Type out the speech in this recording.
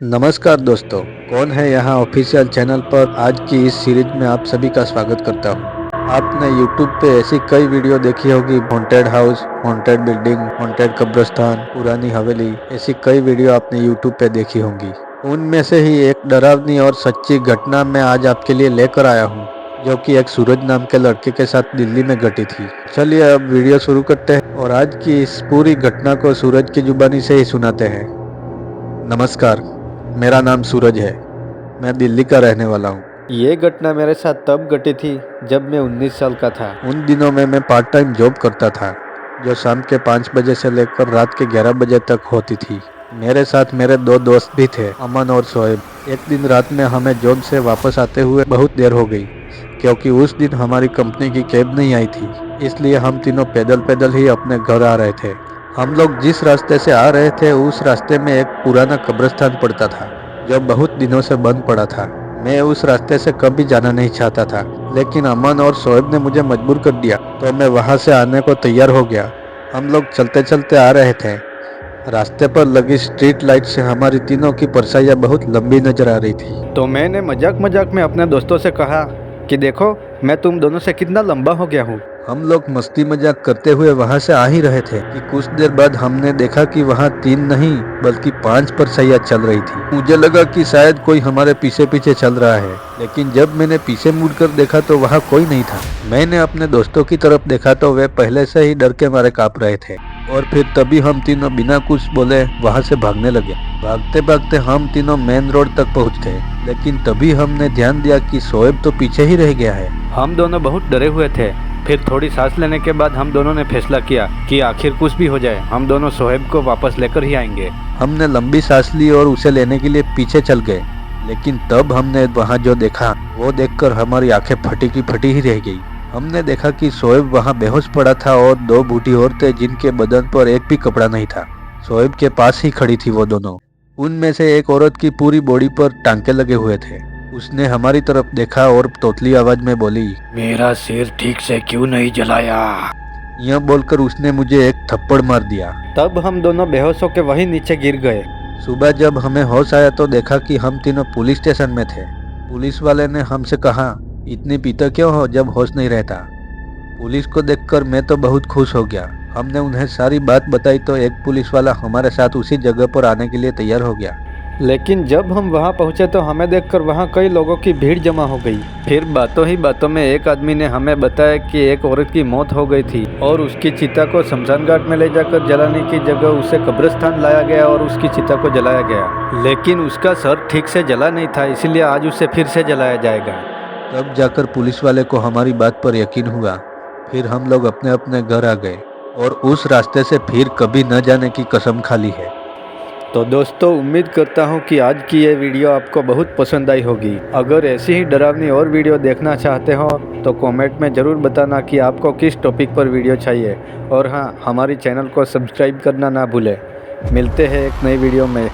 नमस्कार दोस्तों, कौन है यहाँ ऑफिशियल चैनल पर आज की इस सीरीज में आप सभी का स्वागत करता हूँ। आपने YouTube पे ऐसी कई वीडियो देखी होगी, haunted house, haunted building, haunted कब्रिस्तान, पुरानी हवेली, ऐसी कई वीडियो आपने YouTube पे देखी होंगी। उनमें से ही एक डरावनी और सच्ची घटना मैं आज आपके लिए लेकर आया हूँ, जो कि एक सूरज नाम के लड़के के साथ दिल्ली में घटी थी। चलिए अब वीडियो शुरू करते हैं और आज की इस पूरी घटना को सूरज की जुबानी से ही सुनाते हैं। नमस्कार, मेरा नाम सूरज है। मैं दिल्ली का रहने वाला हूँ। ये घटना मेरे साथ तब घटी थी जब मैं 19 साल का था। उन दिनों में मैं पार्ट टाइम जॉब करता था, जो शाम के 5 बजे से लेकर रात के 11 बजे तक होती थी। मेरे साथ मेरे दो दोस्त भी थे, अमन और शोएब। एक दिन रात में हमें जॉब से वापस आते हुए बहुत देर हो गई, क्योंकि उस दिन हमारी कंपनी की कैब नहीं आई थी। इसलिए हम तीनों पैदल पैदल ही अपने घर आ रहे थे। हम लोग जिस रास्ते से आ रहे थे उस रास्ते में एक पुराना कब्रिस्तान पड़ता था, जो बहुत दिनों से बंद पड़ा था। मैं उस रास्ते से कभी जाना नहीं चाहता था, लेकिन अमन और शोएब ने मुझे मजबूर कर दिया, तो मैं वहां से आने को तैयार हो गया। हम लोग चलते चलते आ रहे थे। रास्ते पर लगी स्ट्रीट लाइट से हमारी तीनों की परछाइयां बहुत लंबी नजर आ रही थी। तो मैंने मजाक मजाक में अपने दोस्तों से कहा कि देखो, मैं तुम दोनों से कितना लंबा हो गया हूँ। हम लोग मस्ती मजाक करते हुए वहां से आ ही रहे थे कि कुछ देर बाद हमने देखा कि वहां 3 नहीं बल्कि 5 परछाइयां चल रही थी। मुझे लगा कि शायद कोई हमारे पीछे पीछे चल रहा है, लेकिन जब मैंने पीछे मुड़कर देखा तो वहां कोई नहीं था। मैंने अपने दोस्तों की तरफ देखा तो वे पहले से ही डर के मारे कांप रहे थे, और फिर तभी हम तीनों बिना कुछ बोले वहां से भागने लगे। भागते भागते हम तीनों मेन रोड तक पहुंच गए, लेकिन तभी हमने ध्यान दिया कि शोएब तो पीछे ही रह गया है। हम दोनों बहुत डरे हुए थे। फिर थोड़ी सांस लेने के बाद हम दोनों ने फैसला किया कि आखिर कुछ भी हो जाए, हम दोनों शोएब को वापस लेकर ही आएंगे। हमने लंबी सांस ली और उसे लेने के लिए पीछे चल गए, लेकिन तब हमने वहां जो देखा वो देखकर हमारी आंखें फटी की फटी ही रह गई। हमने देखा कि शोएब वहां बेहोश पड़ा था और 2 बूढ़ी औरतें जिनके बदन पर एक भी कपड़ा नहीं था, शोएब के पास ही खड़ी थी वो दोनों। उनमें से एक औरत की पूरी बॉडी पर टांके लगे हुए थे। उसने हमारी तरफ देखा और तोतली आवाज में बोली, मेरा सिर ठीक से क्यों नहीं जलाया। यह बोलकर उसने मुझे एक थप्पड़ मार दिया। तब हम दोनों बेहोश होकर वहीं नीचे गिर गए। सुबह जब हमें होश आया तो देखा कि हम तीनों पुलिस स्टेशन में थे। पुलिस वाले ने हमसे कहा, इतनी पीते क्यों हो जब होश नहीं रहता। पुलिस को देखकर मैं तो बहुत खुश हो गया। हमने उन्हें सारी बात बताई तो एक पुलिस वाला हमारे साथ उसी जगह पर आने के लिए तैयार हो गया। लेकिन जब हम वहां पहुंचे तो हमें देखकर वहां कई लोगों की भीड़ जमा हो गई। फिर बातों ही बातों में एक आदमी ने हमें बताया कि एक औरत की मौत हो गई थी और उसकी चिता को शमशान घाट में ले जाकर जलाने की जगह उसे कब्रिस्तान लाया गया और उसकी चिता को जलाया गया। लेकिन उसका सर ठीक से जला नहीं था, इसलिए आज उसे फिर से जलाया जाएगा। तब जाकर पुलिस वाले को हमारी बात पर यकीन हुआ। फिर हम लोग अपने अपने घर आ गए और उस रास्ते से फिर कभी न जाने की कसम खा ली है। तो दोस्तों, उम्मीद करता हूँ कि आज की ये वीडियो आपको बहुत पसंद आई होगी। अगर ऐसी ही डरावनी और वीडियो देखना चाहते हो तो कमेंट में ज़रूर बताना कि आपको किस टॉपिक पर वीडियो चाहिए। और हाँ, हमारी चैनल को सब्सक्राइब करना ना भूलें। मिलते हैं एक नई वीडियो में।